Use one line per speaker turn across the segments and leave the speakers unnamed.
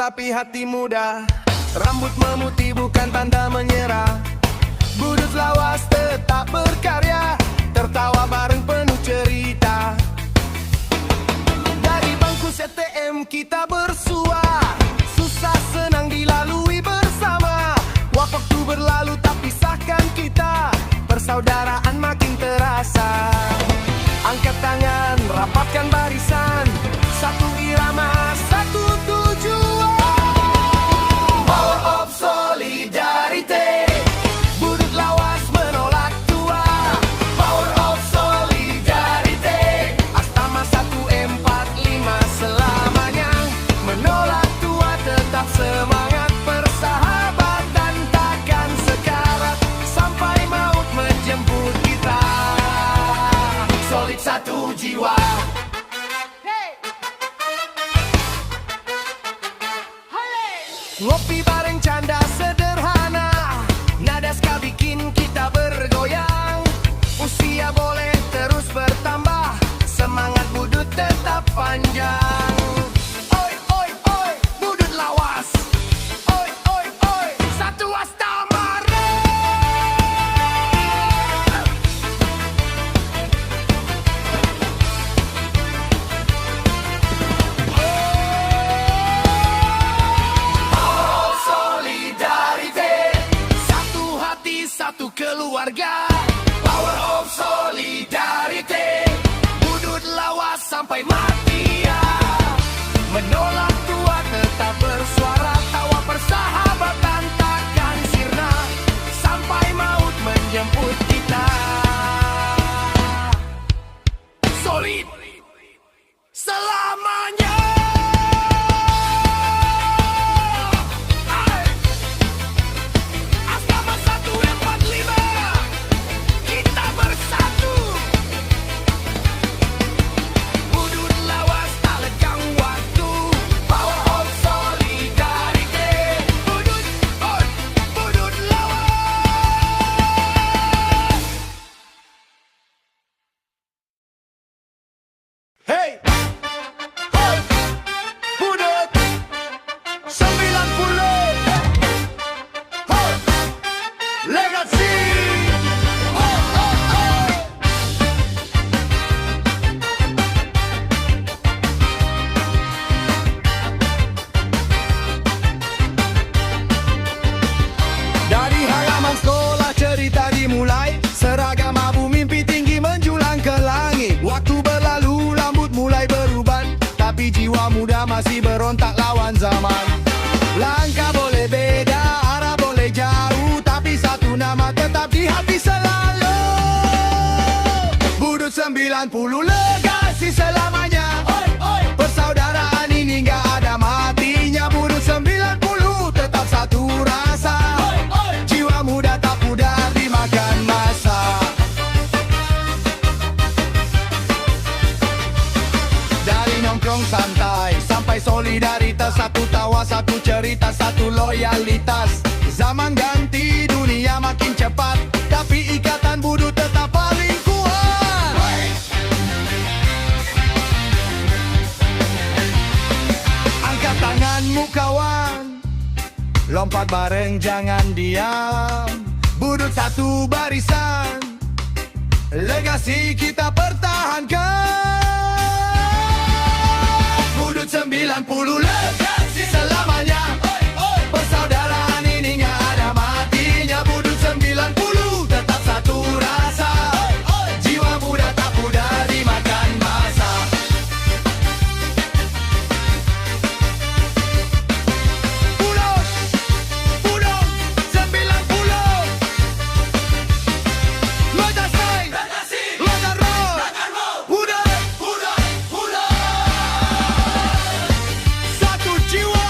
tapi hati muda. Rambut memutih bukan tanda menyerah. Budut lawas tetap berkarya, tertawa bareng penuh cerita. Dari bangku CTM kita bersua, susah senang dilalui bersama. Waktu berlalu tak pisahkan kita, persaudaraan makin terasa. Angkat tangan, rapatkan barisan, satu irama, satu tujuan. Power of Solidarity. Budut lawas menolak tua. Power of Solidarity. Astama 145 selamanya menolak tua, tetap semangat. Persahabatan takkan sekarat sampai maut menjemput kita. Solid satu jiwa. Ngopi bareng canda sederhana, nada ska bikin kita bergoyang. Usia boleh terus bertambah, semangat budut tetap panjang. Oi oi oi, budut lawas. Oi oi oi, satu astama. Satu keluarga. Power of Solidarity. Budut lawas sampai mati ya. Menolak tua tetap bersuara. Tawa persahabatan takkan sirna sampai maut menjemput kita. Solid selamanya. Hey! Hoi! Budut 90. Hoi! Legacy! Oh, oh, oh! Dari halaman sekolah cerita dimulai. Seragam abu mimpi tinggi menjulang ke langit. Waktu berlalu mulai beruban, tapi jiwa muda masih berontak lawan zaman. Langkah boleh beda, arah boleh jauh, tapi satu nama tetap di hati selalu. Budut 90 legasi selamanya. Oi, oi. Persaudaraan ini gak ada matinya. Budut 90 tetap satu rasa. Oi, oi. Jiwa muda tak pudar dimakan masa. Nongkrong santai sampai solidaritas, satu tawa, satu cerita, satu loyalitas. Zaman ganti, dunia makin cepat, tapi ikatan budut tetap paling kuat. Angkat tanganmu kawan, lompat bareng jangan diam. Budut satu barisan, legasi kita pertahankan. 90 legasi selamanya. Persaudaraan ini gak ada matinya. Budut 90 tetap satu rasa. Jiwa muda tak pudar dimakan masa. Budut 90. Legasi, Logan Road. Budut satu jiwa.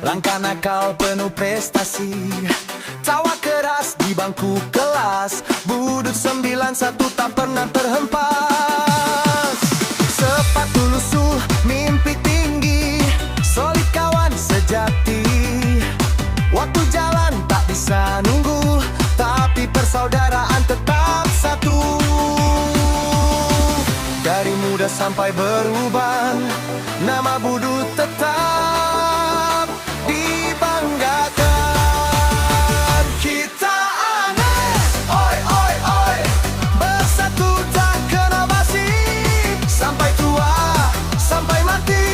Langkah nakal penuh prestasi, tawa keras di bangku kelas. Budut 91 tak pernah terhempas. Sepatu lusuh, mimpi tinggi, solid kawan sejati. Waktu jalan tak bisa nunggu, tapi persaudaraan tetap satu. Dari muda sampai beruban, nama Budut tetap dibanggakan. Kita aneh, oi oi oi, bersatu tak kenal basi. Sampai tua, sampai mati,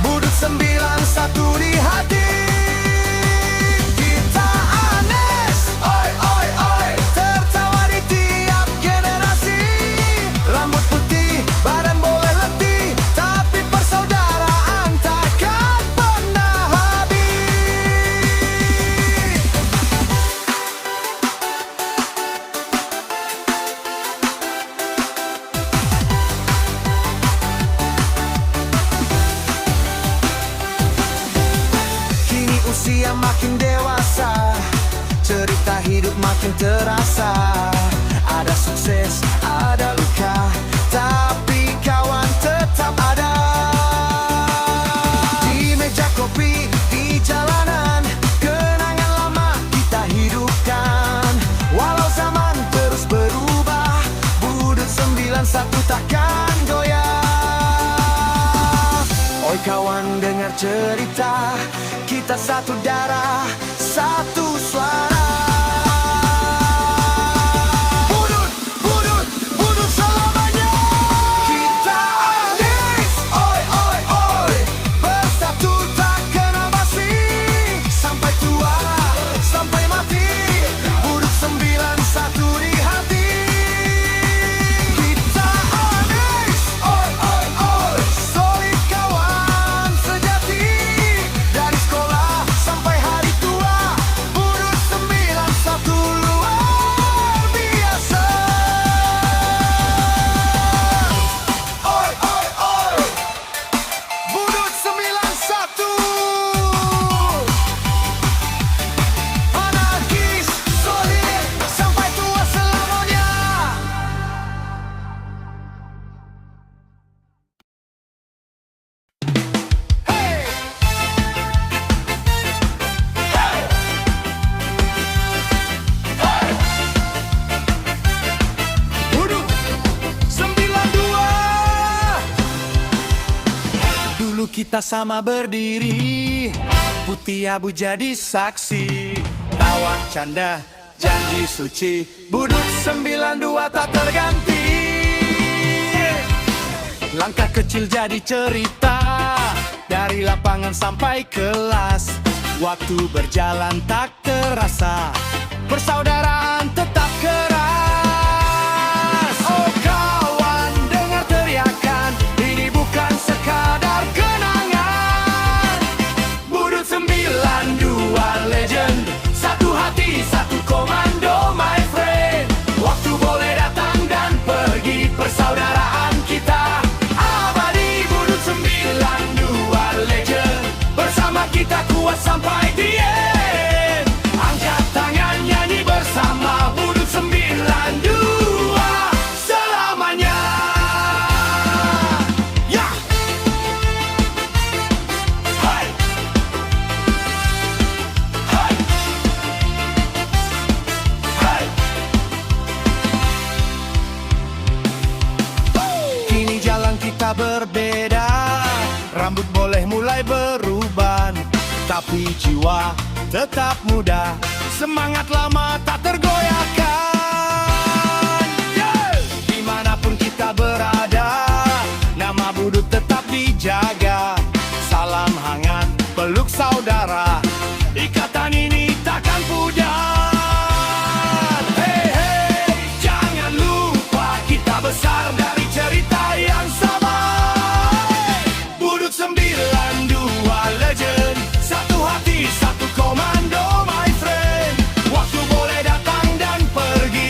Budut 91 di hati. Kita aneh, oi oi oi, tertawa di tiap generasi. Rambut putih, badan boleh letih, tapi persaudaraan takkan pernah habis. Kini usia makin dewasa, cerita hidup makin terasa. Ada sukses, ada luka, tapi kawan tetap ada. Di meja kopi, di jalanan, kenangan lama kita hidupkan. Walau zaman terus berubah, Budut 91 takkan goyah. Oi kawan, dengar cerita, kita satu darah, satu suara. Budut, Budut, Budut selamanya. Kita anis, oi oi oi, bersatu tak kenal basi. Sampai tua, sampai mati, Budut 91 di hati. Kita anis, oi oi oi, solid kawan sejati. Dari sekolah sampai hari tua, Budut 91 luar biasa. Oi oi oi, Budut 91 anarkis, solid, sampai tua selamanya. Hey! Budut 92. Dulu kita sama berdiri, putih abu jadi saksi. Tawa canda, janji suci, Budut 92 tak terganti. Langkah kecil jadi cerita, dari lapangan sampai kelas. Waktu berjalan tak terasa, persaudaraan tetap keras. Oh kawan, dengar teriakan, ini bukan sekadar kenangan. Budut 92 legend, satu hati, satu komando my friend. Waktu boleh datang dan pergi, persaudaraan kita abadi. Budut 92 legend, bersama kita kuat sampai di end. Angkat tangan nyanyi bersama, Budut 92 selamanya. Ya! Hai! Hai! Hai! Kini jalan kita berbeda, rambut boleh mulai beruban, tapi jiwa tetap muda, semangat lama tak tergoyahkan. Yeah! Dimanapun kita berada, nama Budut tetap dijaga. Salam hangat, peluk saudara, ikatan ini takkan pudar. Hey hey, jangan lupa kita besar dari cerita yang sama. Budut 92 legend, satu hati, satu komando my friend. Waktu boleh datang dan pergi,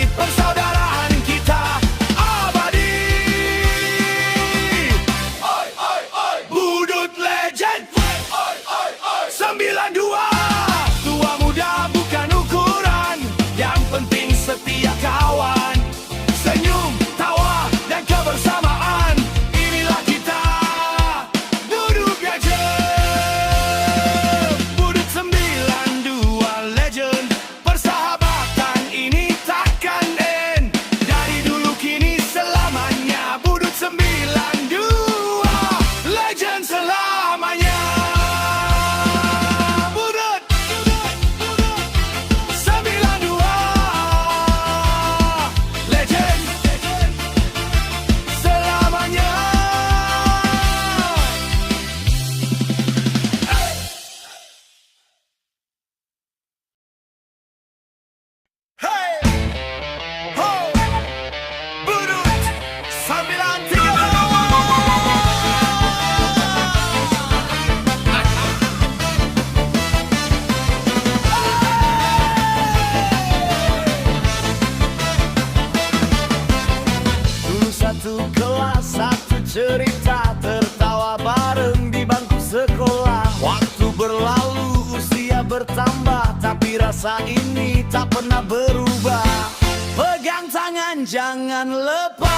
rasa ini tak pernah berubah. Pegang tangan jangan lepas.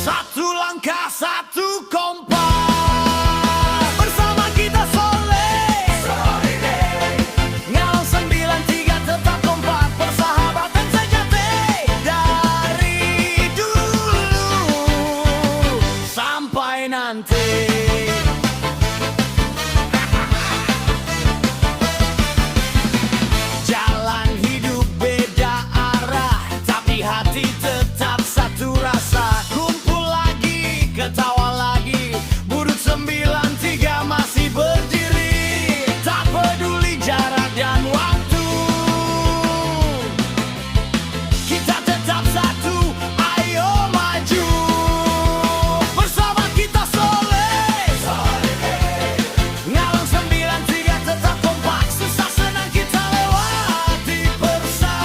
Satu langkah satu kompas. Bersama kita soleh. Ngalang 93 tetap kompak. Persahabatan sejati dari dulu sampai nanti. Jalan hidup beda arah, tapi hati tetap satu rasa. Kumpul lagi, ketawa lagi, Budut 93 masih berdiri. Tak peduli jarak dan waktu, kita tetap satu, ayo maju. Bersama kita soleh. Ngalang 93 tetap kompak, susah senang kita lewati persaudaraan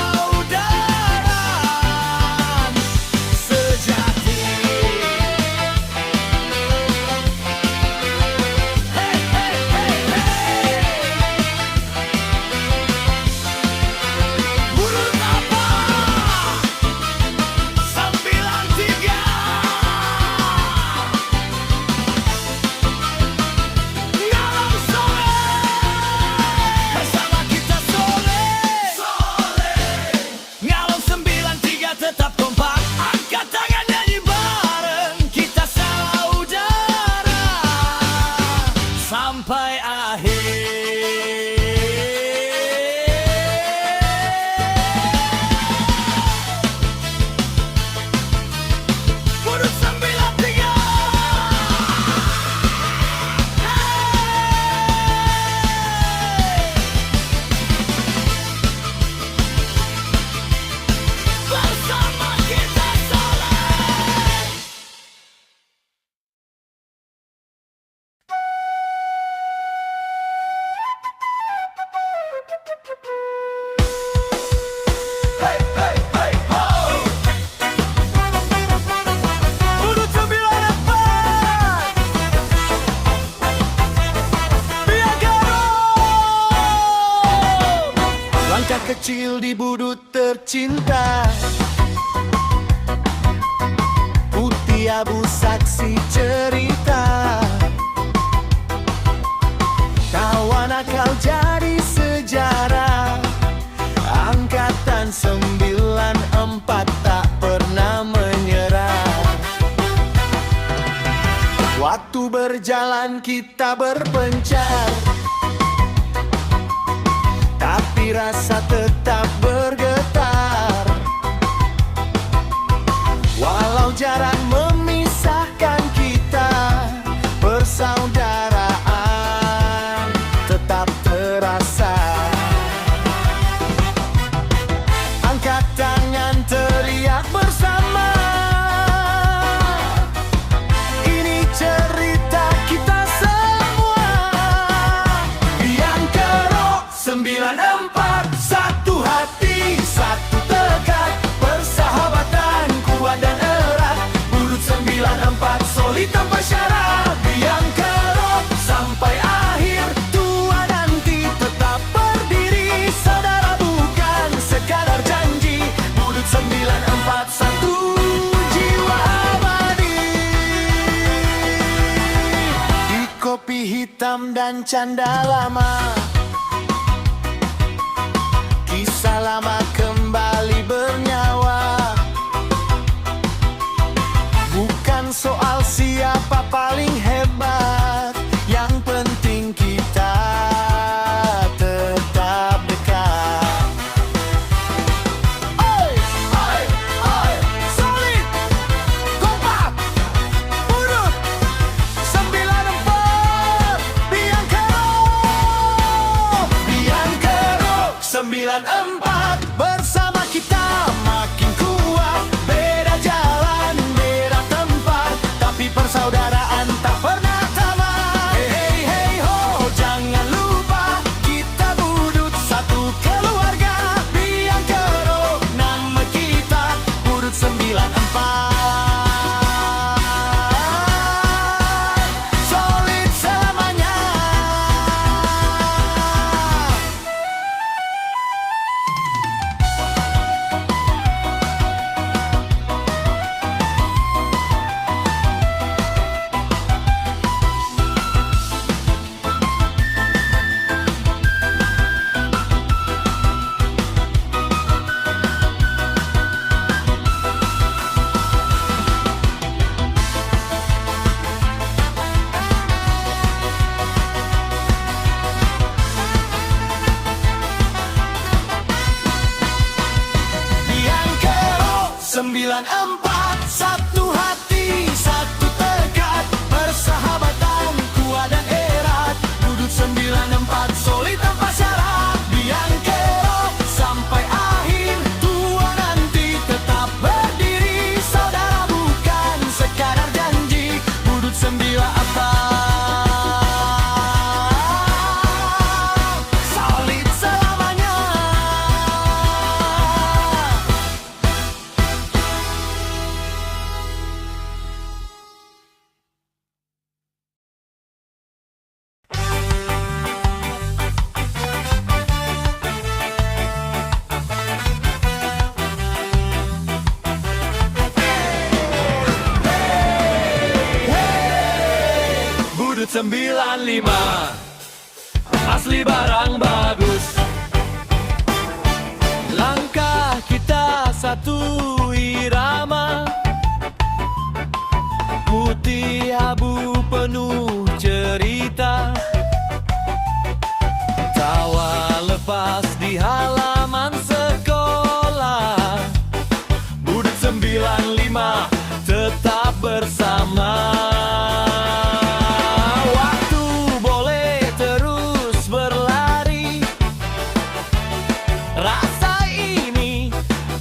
sejati. Hey, hey, hey, hey. Budut apa? 93. Ngalang soleh. Bersama kita soleh. Ngalang 93 tetap kompak. Angkat tangan nyanyi bareng, kita saudara sampai akhir. Budut 93. Bersama kita soleh. Hey, hey, hey, ho! Budut 94. Biangkero. Langkah kecil di Budut tercinta, putih abu saksi cerita. Kawan akal jadi sejarah. Angkatan 94 tak pernah menyerah. Waktu berjalan kita berpencar, tapi rasa tetap bergetar. Walau jarak memisahkan kita, persaudaraan tetap terasa. Angkat tangan teriak bersama. Ini cerita kita semua. Biangkero 94, satu hati, satu tekad. Persahabatan kuat dan erat. Budut 94 solid tanpa syarat. Biangkero sampai akhir tua nanti tetap berdiri. Saudara bukan sekadar janji. Budut 94 satu jiwa abadi. Di kopi hitam dan canda lama, kisah lama kembali bernyawa. Bukan soal siapa paling hebat, yang penting kita tetap dekat. Oi, oi, oi, solid, kompak, Budut 94, Biangkero, Biangkero 94 bersama. 94 satu hati, satu tekad, persahabatan kuat dan erat. Budut 94 solid tanpa syarat, biang kerok sampai akhir tua nanti tetap berdiri. Saudara bukan sekadar janji, budut 94 solid selamanya. Budut 95 asli barang bagus. Langkah kita satu irama, putih abu penuh cerita. Tawa lepas di halaman sekolah. Budut 95 tetap bersama. Rasa ini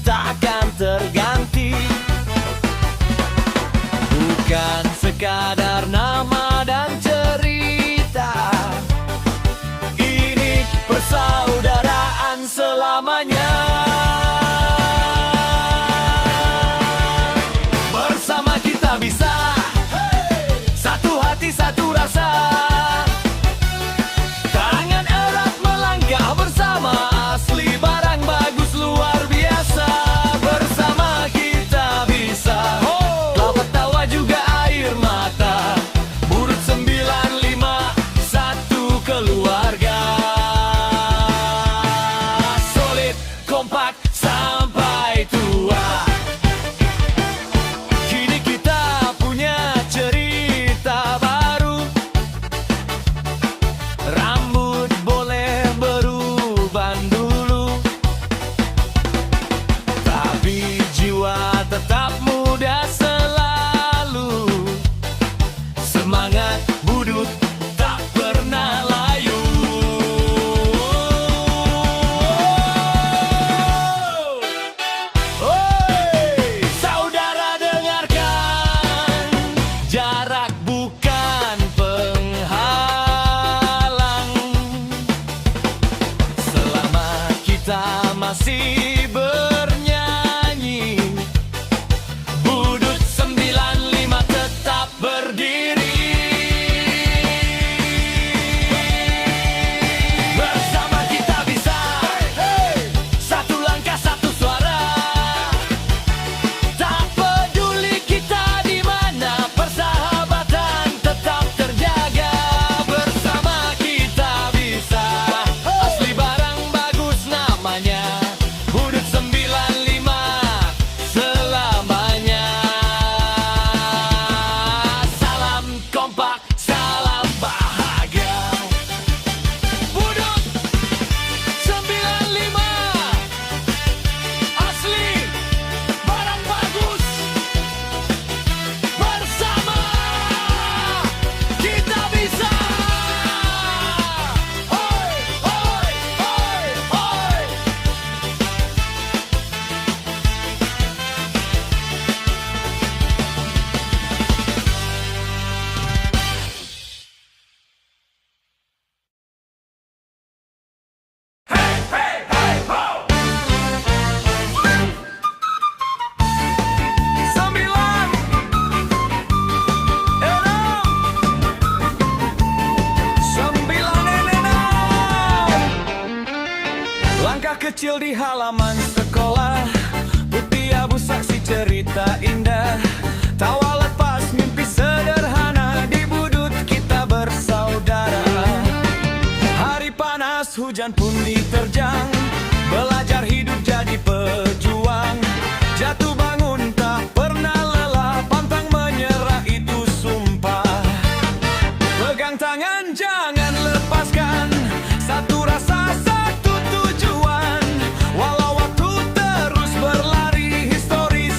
takkan terganti, bukan sekadar nama dan cerita. Ini persaudaraan selamanya. Bersama kita bisa, satu hati satu rasa. Tangan erat melangkah bersama, asli barang bagus luar biasa. Bersama kita bisa, lawat tawa juga air mata. Budut 95 satu keluarga, solid kompak sampai tua. Kini kita punya cerita baru. Rambut boleh beruban dulu, tapi jiwa tetap muda selalu. Semangat budut tak pernah layu. Oi, saudara dengarkan, jarak bukan penghalang. Selama kita masih bernyanyi, budut 95 tetap berdiri. Bersama kita bisa, satu langkah satu suara. Tak peduli kita di mana, persahabatan tetap terjaga. Bersama kita bisa, asli barang bagus namanya. Budut 95 selamanya. Salam kompak, salam bahagia. Budut 95 asli barang bagus. Bersama kita bisa. Hoi, hoi, hoi, hoi. Sembilan, enam. Langkah kecil di halaman sekolah, putih abu saksi cerita indah. Tawa lepas mimpi sederhana, di budut kita bersaudara. Hari panas hujan pun diterjang, belajar hidup jadi pejuang. Jatuh bangun tak pernah lelah, pantang menyerah itu sumpah. Pegang tangan jangan lepaskan, satu rasa satu tujuan. Walau waktu terus berlari, histori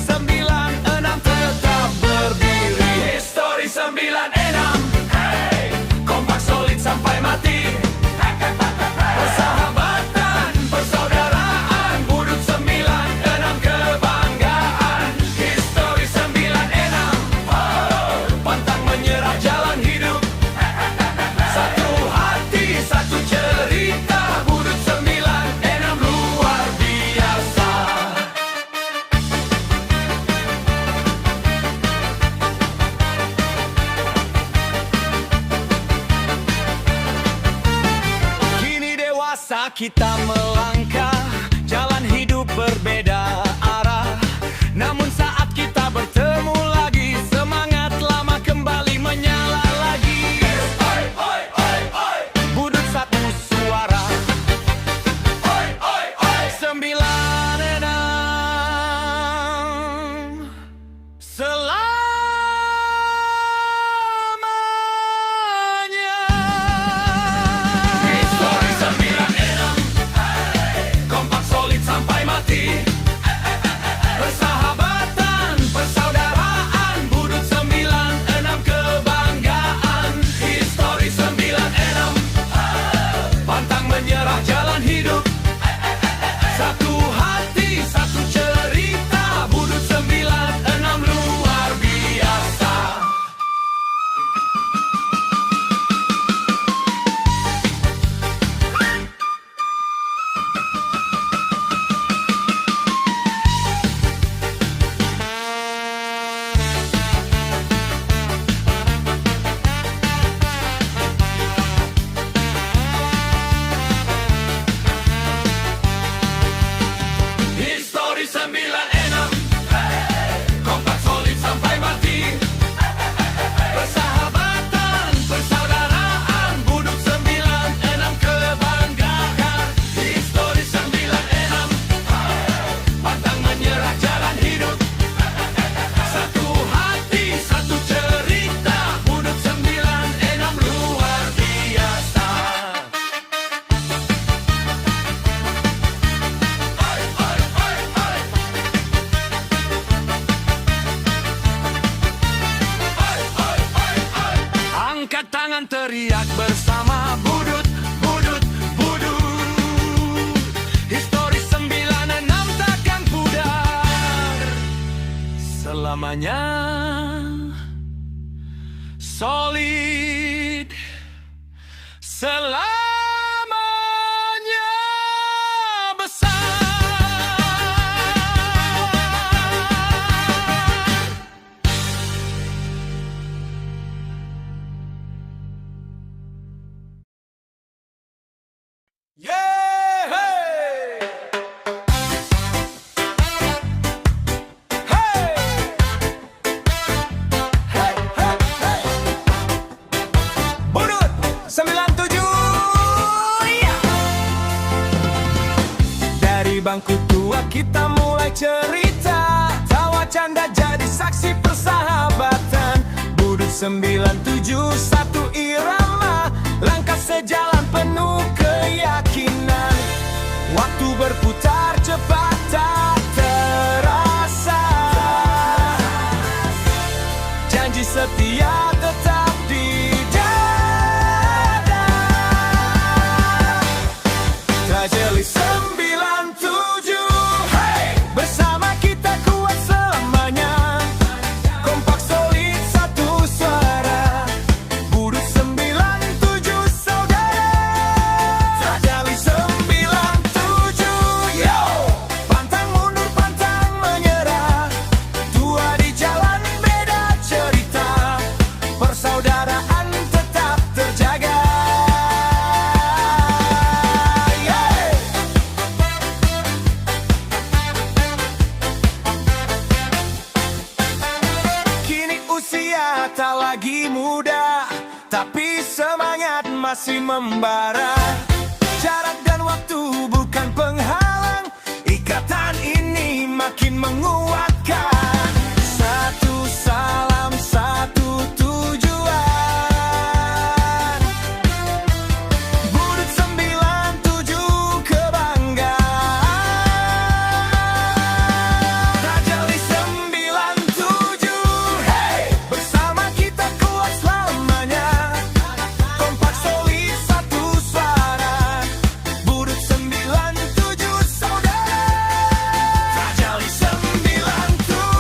kita melangkah, jalan hidup berbeda arah. Namun saat kita bertemu lagi, semangat lama kembali menyala lagi. Oi, oi, oi, oi. Budut satu suara. Oi, oi, oi. 96 selamanya. Histori 96, kompak solid sampai mati. Persahabatan, persaudaraan, budut 96 kebanggaan. Histori 96, pantang menyerah jalan hidup. Satu hati, satu cerita, budut 96 luar biasa. Histori 96, kompak solid sampai mati. Persahabatan, persaudaraan, budut 96 kebanggaan. Histori 96, pantang menyerah jalan hidup. Satu hati, satu cerita, budut 96 luar biasa. Angkat tangan teriak bersama, budut, budut, budut. Histori 96 takkan pudar selamanya. Solid selamanya besar. Yeah! Hey! Hey! Hey, hey, hey! Budut 97, iya! Dari bangku tua kita mulai cerita, tawa canda jadi saksi persahabatan. Budut 97 satu irama, langkah sejalan penuh keyakinan. Waktu berputar cepat tak terasa, janji setia tetap di dada. Tragedi 97, hey! Bersama kita kuat selamanya. Kompak solid satu suara, budut 97 saudara. Tragedi 97, yo! Pantang mundur, pantang menyerah. Tua di jalan beda cerita, persaudaraan tetap terjaga. Yeah! Kini usia tak lagi muda, tapi semangat masih membara. Jarak dan waktu bukan penghalang, ikatan ini makin menguatkan. Satu salam, satu tujuan, budut 97 kebanggaan. Tragedi 97, hey! Bersama kita kuat selamanya. Kompak solid satu suara, budut 97 saudara. Tragedi 97.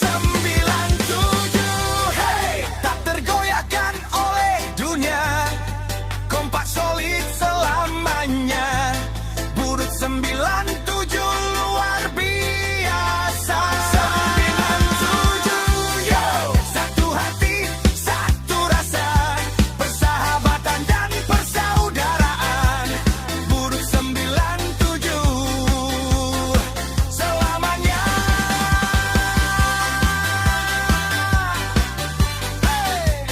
97, hey, tak tergoyahkan oleh dunia, kompak solid selamanya. Burut 97 luar biasa. 97, yo, satu hati, satu rasa, persahabatan dan persaudaraan. Burut 97 selamanya. Hey,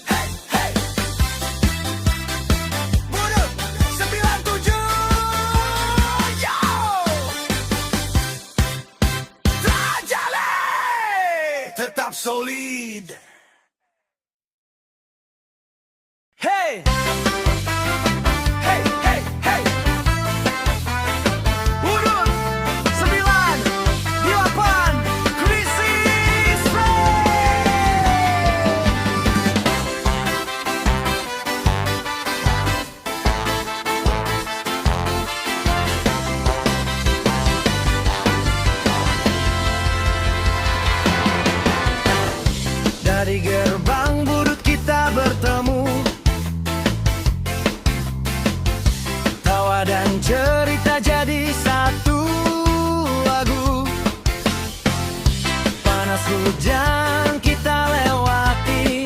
hey, hey. Burut 97, yo, Trajale tetap solid. Hey, hey, hey, hey. Burut 98, Krisis dari gerbang Burut kita bertemu, tawa dan cerita jadi satu lagu. Panas hujan kita lewati,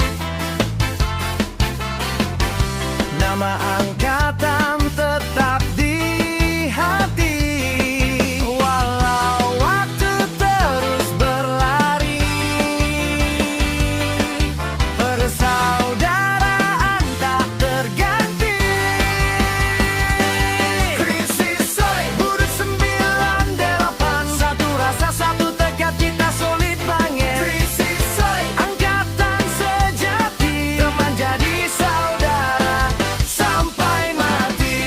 nama angkatan tetap di hati. Walau waktu terus berlari, persaudaraan tak terganti. Krisis sore, Burut 98, satu rasa, satu tekad, kita solid banget. Krisis sore, angkatan sejati, teman jadi saudara sampai mati.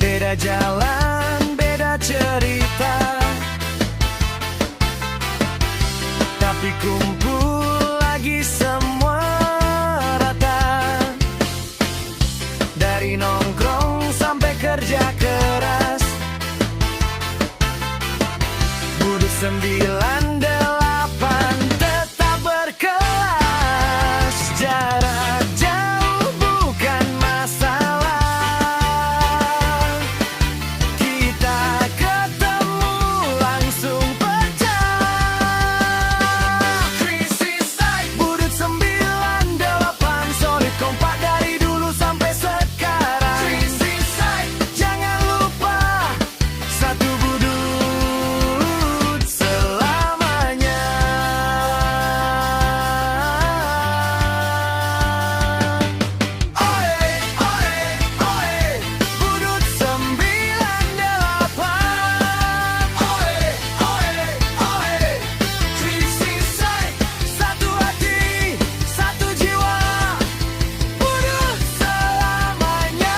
Beda jalan, beda cerita, tapi kumpul lagi semua rata. Dari nongkrong sampai kerja keras, Burut 98 tetap berkelas. Jarak jauh bukan masalah, kita ketemu langsung pecah. Krisis side, Burut 98, solid kompak dari dulu sampai sekarang. Krisis side, jangan lupa satu budut selamanya. Oe, oe, oe, Burut 98. Oe, oe, oe, Krisis side, satu hati, satu jiwa, Burut selamanya.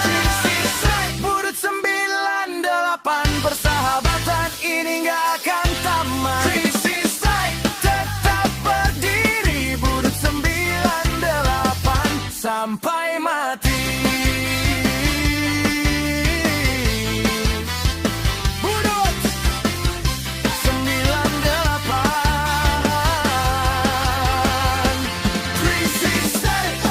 Krisis side, Burut 98, persahabatan ini gak akan tamat. Krisis side, tetap berdiri, Burut 98 sampai mati. Burut 98, Krisis side.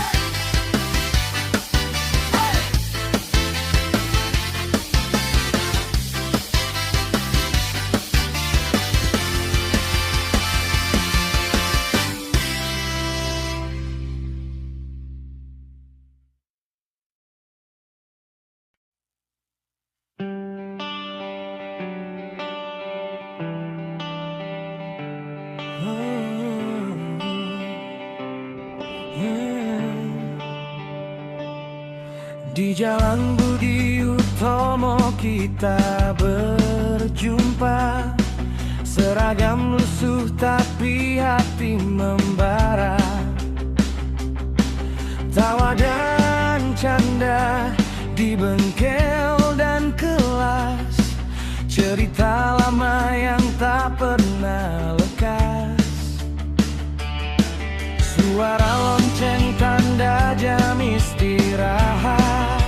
Di jalan Budi Utomo kita berjumpa, seragam lusuh tapi hati membara. Tawa dan canda di bengkel dan kelas, cerita
Cerita lama yang tak pernah lekas, suara lonceng tanda jam istirahat.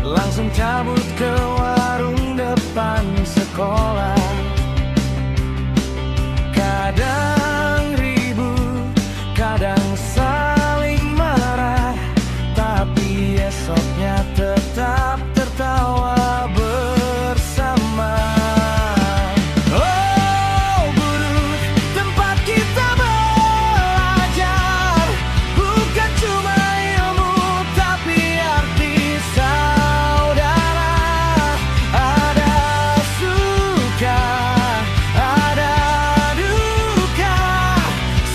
Langsung cabut ke warung depan sekolah. Kadang ribut, kadang saling marah, tapi esoknya tetap tertawa bersama. Oh, Budut, tempat kita belajar, bukan cuma ilmu, tapi arti saudara. Ada suka, ada duka,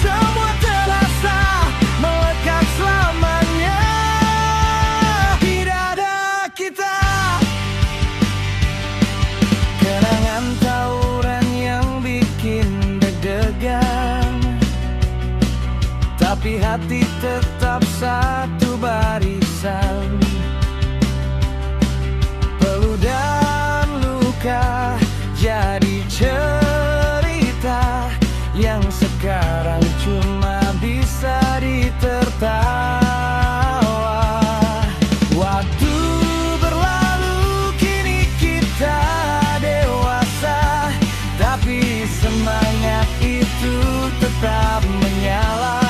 semua terasa melekat selamanya di dada kita. Kenangan tawuran yang bikin deg-degan, tapi hati tetap satu barisan. Peluh dan luka jadi cerita yang sekarang cuma bisa ditertawa. Waktu berlalu, kini kita dewasa, tapi semangat itu tetap menyala.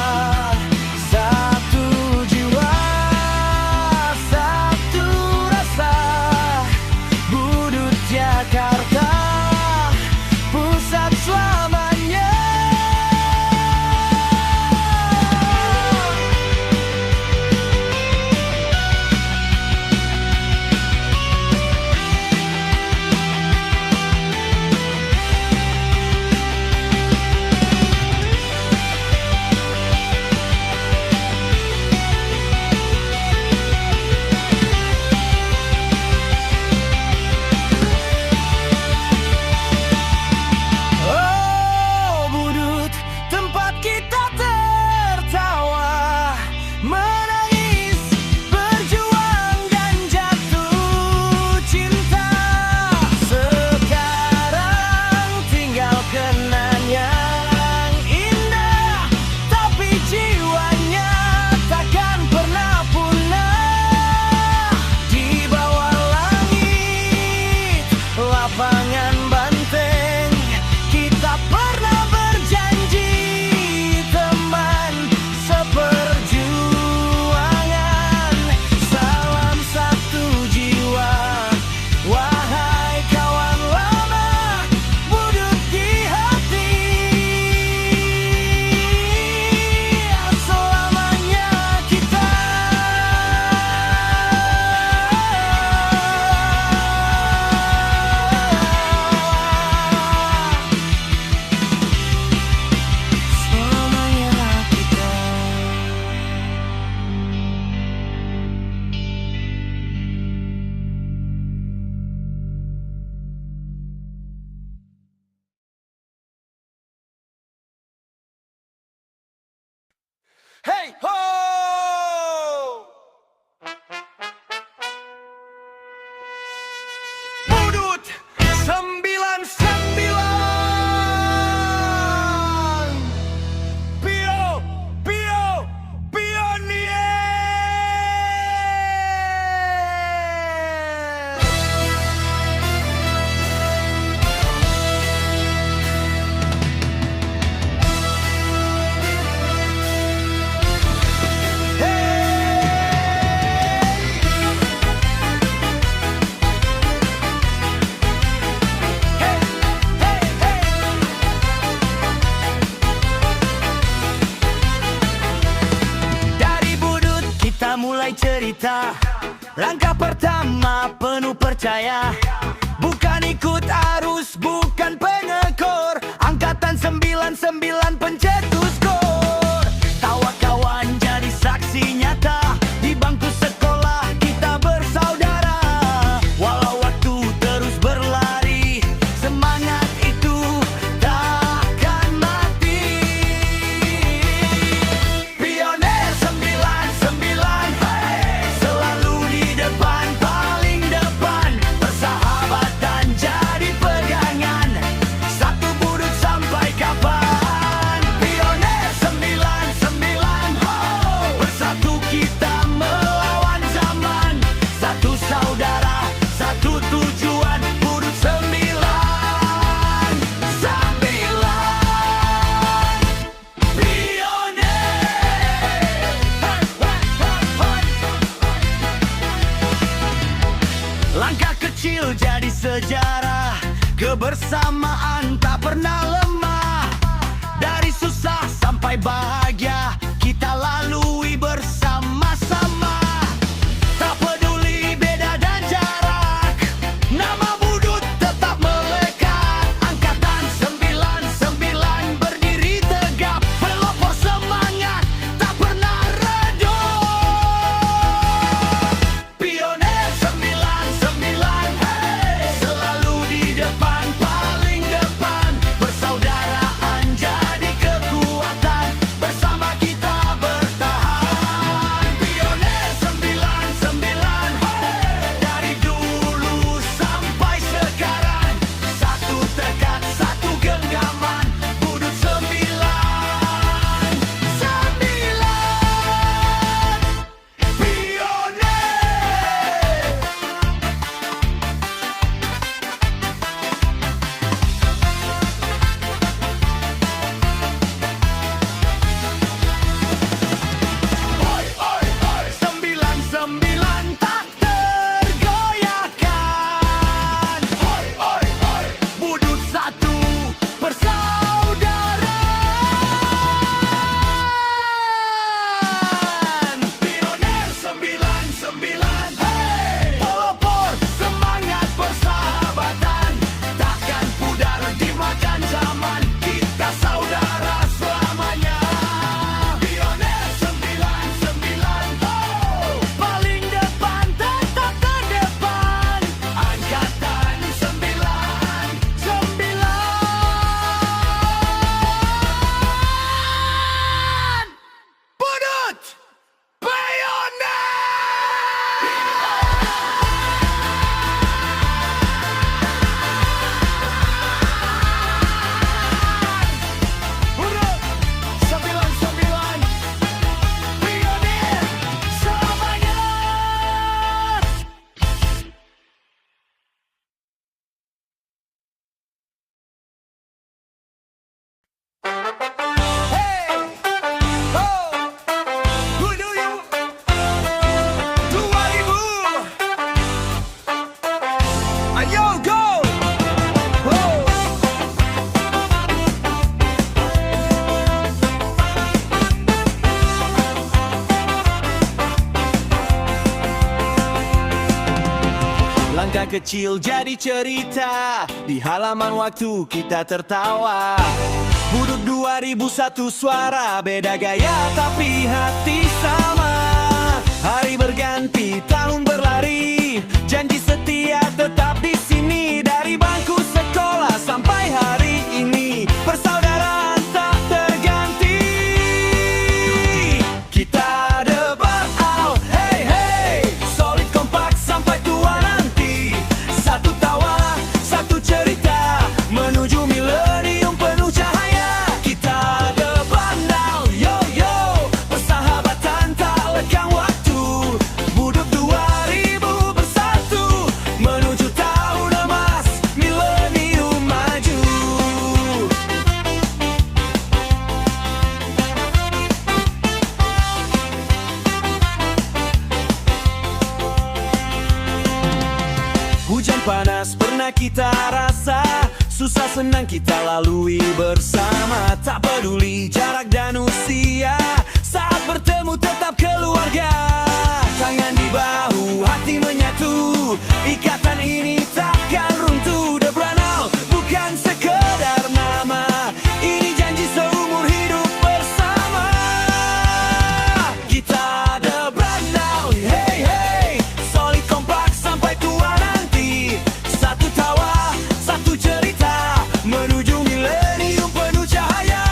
Satu jiwa, satu rasa, Budut Jakarta, pusat selamanya. Oh, Budut, tempat kita tertawa, menangis, berjuang, dan jatuh cinta. Sekarang tinggal kenang yang indah, tapi jiwanya takkan pernah punah. Di bawah langit, lapangan banteng, kita pernah berjanji, teman seperjuangan. Salam satu jiwa, wahai kawan lama, Budut di hati. Selamanya kita. Selamanya kita. Hey ho! Budut 99, Pio, Pio, Pioneer. Dari Budut kita mulai cerita. Langkah pertama penuh percaya, bukan ikut arus, bukan pengekor. Angkatan 99 pencetus skor. Tawa kawan jadi saksi nyata, di bangku sekolah kita bersaudara. Walau waktu terus berlari, semangat itu takkan mati. Pioneer 99, selalu di depan, paling depan, persahabatan jadi
sejarah, kebersamaan tak pernah lemah. Dari susah sampai bahagia kita lalui bersama-sama. Tak peduli beda dan jarak, nama Budut tetap melekat. Angkatan 99 berdiri tegap, pelopor semangat tak pernah redup. Pionir 99, hey, selalu di depan, paling depan. Persaudaraan jadi kekuatan, bersama kita bertahan. Pionir 99, hey, dari dulu sampai sekarang. Satu tekad, satu genggaman, Budut 99. Pionir. Oi, oi, oi. 99 tak tergoyahkan. Oi, oi, oi. Budut satu persaudaraan. Pionir 99, hey, pelopor semangat persahabatan. Takkan pudar dimakan zaman, kita saudara selamanya. Pionir 99, oh, paling depan, tetap terdepan. Angkatan 99, Budut Pionir. Budut 99, Pionir selamanya. Hey, ho, Budut 2000. Ayo go. Ho. Langkah kecil jadi cerita, di halaman waktu kita tertawa. Budut 2001 suara beda gaya tapi hati sama. Hari berganti, tahun berlari, janji setia tetap di sini. Dari bangku sekolah sampai hari ini, persaudaraan tak terganti. Kita debar out, hey hey, solid kompak sampai tua nanti. Satu tawa, satu cerita, menuju milenium penuh cahaya. Kita debar now, yo yo, persahabatan tak lekang waktu. Budut 2000 bersatu, menuju tahun emas, milenium maju. Hujan panas pernah kita rasa, susah senang kita lalui bersama. Tak peduli jarak dan usia, saat bertemu tetap keluarga. Tangan di bahu, hati menyatu, ikatan ini takkan runtuh. The Branal bukan sekedar nama, ini janji seumur hidup bersama. Kita The Branal, hey hey, solid kompak sampai tua nanti. Satu tawa, satu cerita, menuju milenium penuh cahaya.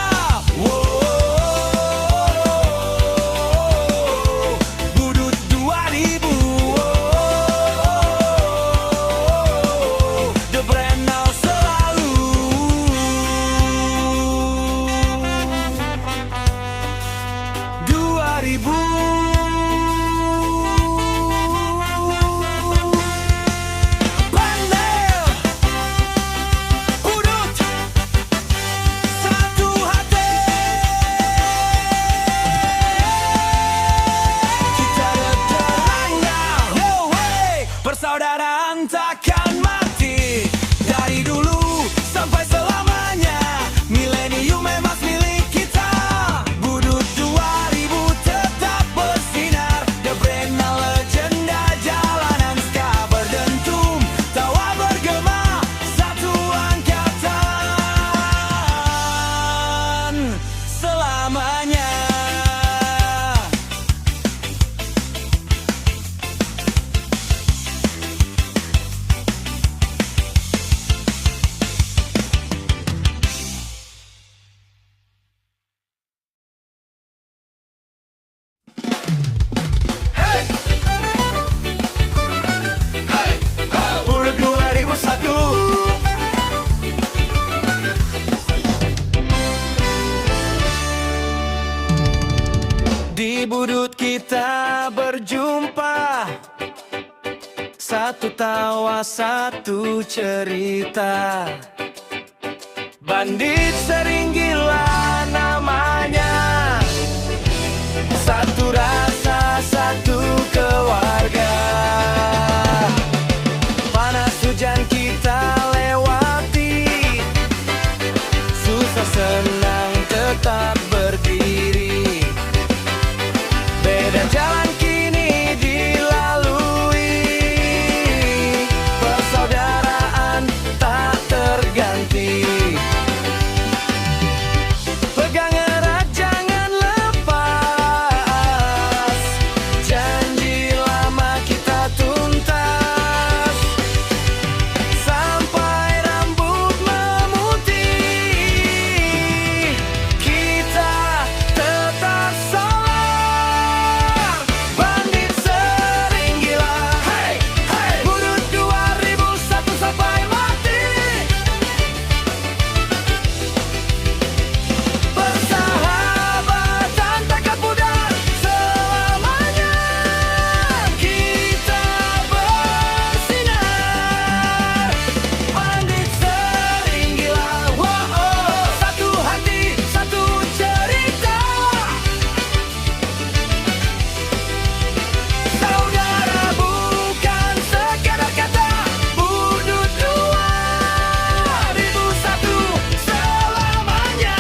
Budut 2000.
kita berjumpa, satu tawa, satu cerita. Bandit sering gila namanya, satu rasa, satu keluarga. Panas hujan kita lewati, susah senang tetap berdiri. Beda jalan kini dilalui, persaudaraan tak terganti. Pegang erat jangan lepas, janji lama kita tuntas, sampai rambut memutih, kita tetap solar. Bandit sering gila, hey, hey. Budut 2001 sampai mati. Persahabatan takkan pudar selamanya, kita bersinar. Bandit sering gila, wow, oh. Satu hati, satu cerita. Saudara bukan sekadar kata, Budut 2001 selamanya.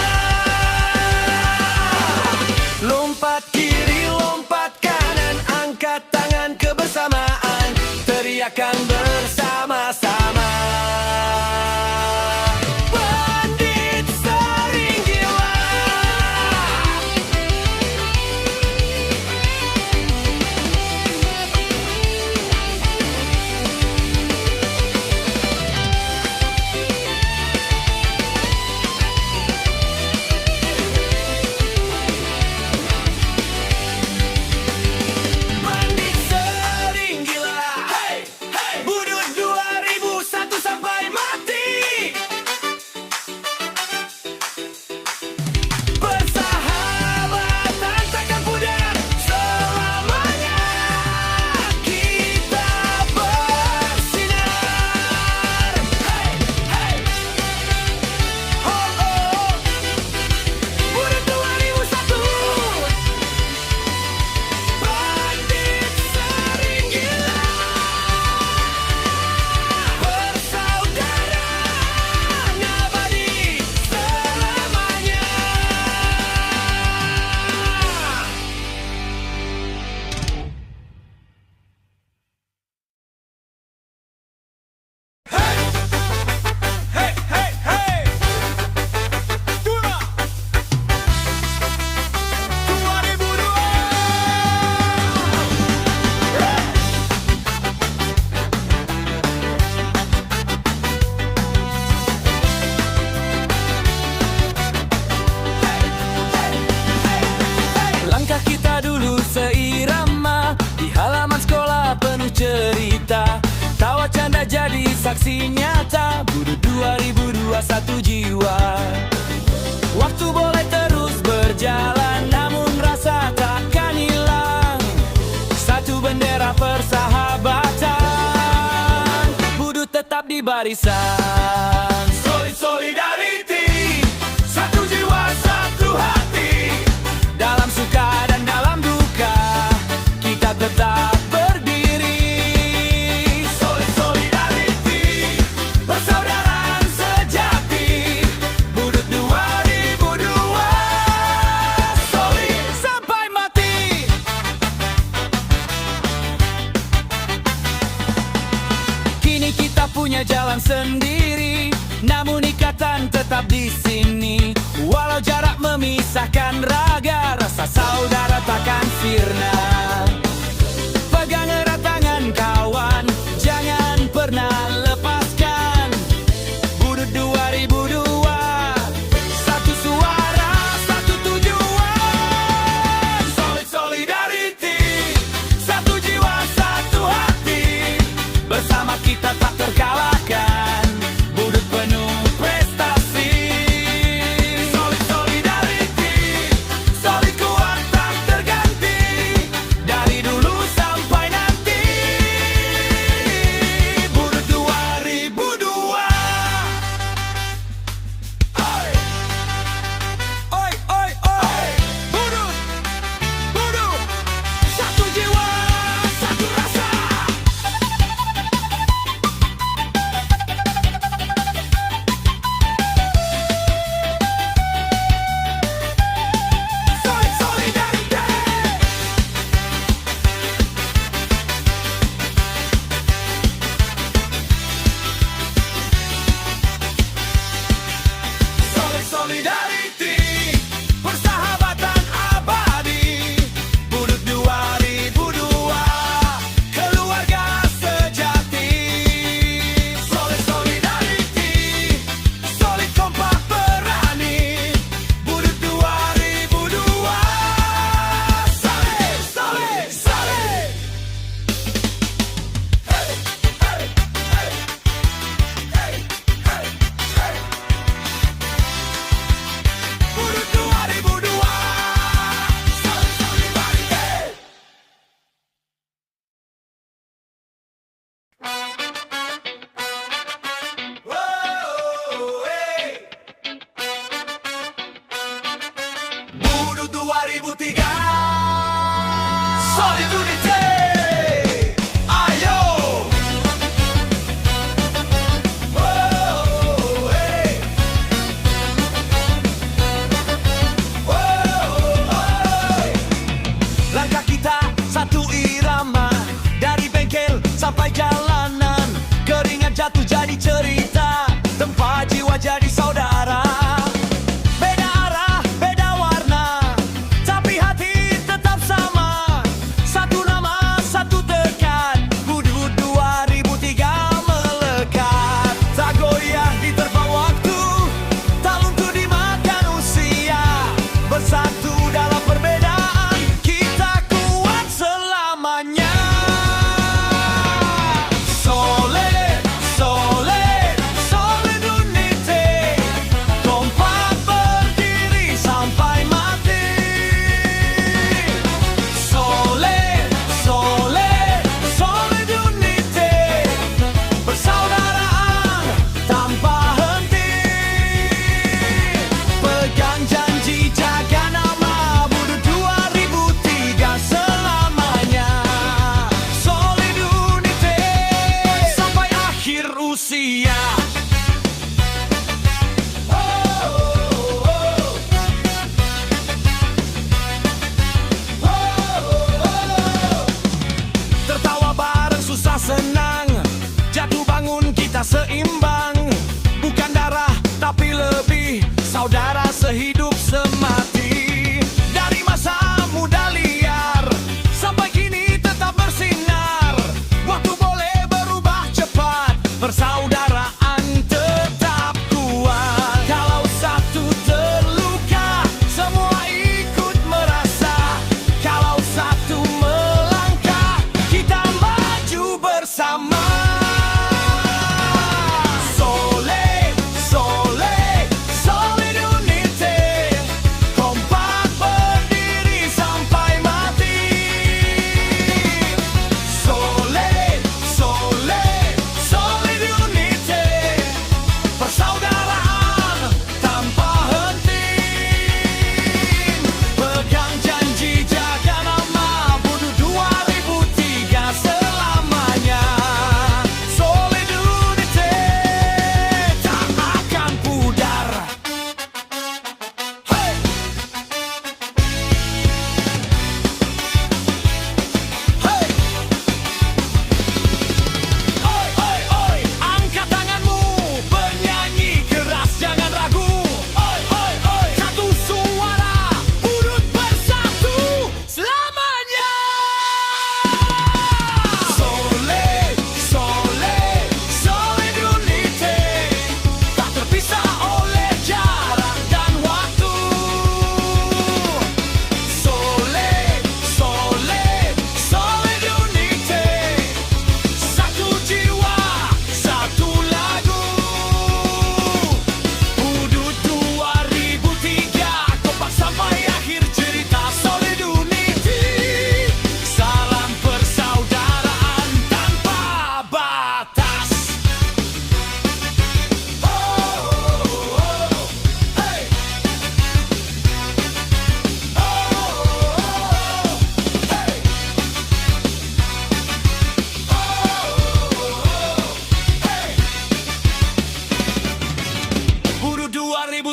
Lompat kiri, lompat kanan, angkat tangan kebersamaan, teriakan bersama-sama. Bandit sering gila. Bandit sering gila, hey, hey. Budut 2001 sampai mati. Persahabatan takkan pudar selamanya, kita bersinar. Hey, hey. Oh, oh. Budut 2001. Bandit sering gila. Persaudaraan abadi selamanya. Hey, hey, hey. Dua 2002. Langkah kita dulu seirama, di halaman sekolah penuh cerita. Tawa canda jadi saksi nyata, Budut 2002 satu jiwa. Waktu boleh terus berjalan, namun rasa takkan hilang. Satu bendera persahabatan, Budut tetap di barisan. Solidarity, satu jiwa, satu hati. Dalam suka dan dalam duka, kita tetap berdiri. Solidarity, persaudaraan sejati. Budut 2002, solid sampai mati. Kini kita punya jalan sendiri, namun ikatan tetap di sini. Walau jarak memisahkan raga, rasa saudara takkan sirna. Pegang erat tangan kawan, jangan pernah lepaskan. Budut 2002, satu suara, satu tujuan. Solidarity, satu jiwa, satu hati. Bersama kita tak terkalahkan, Budut penuh prestasi. Solidarity, solid kuat tak terganti.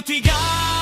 2003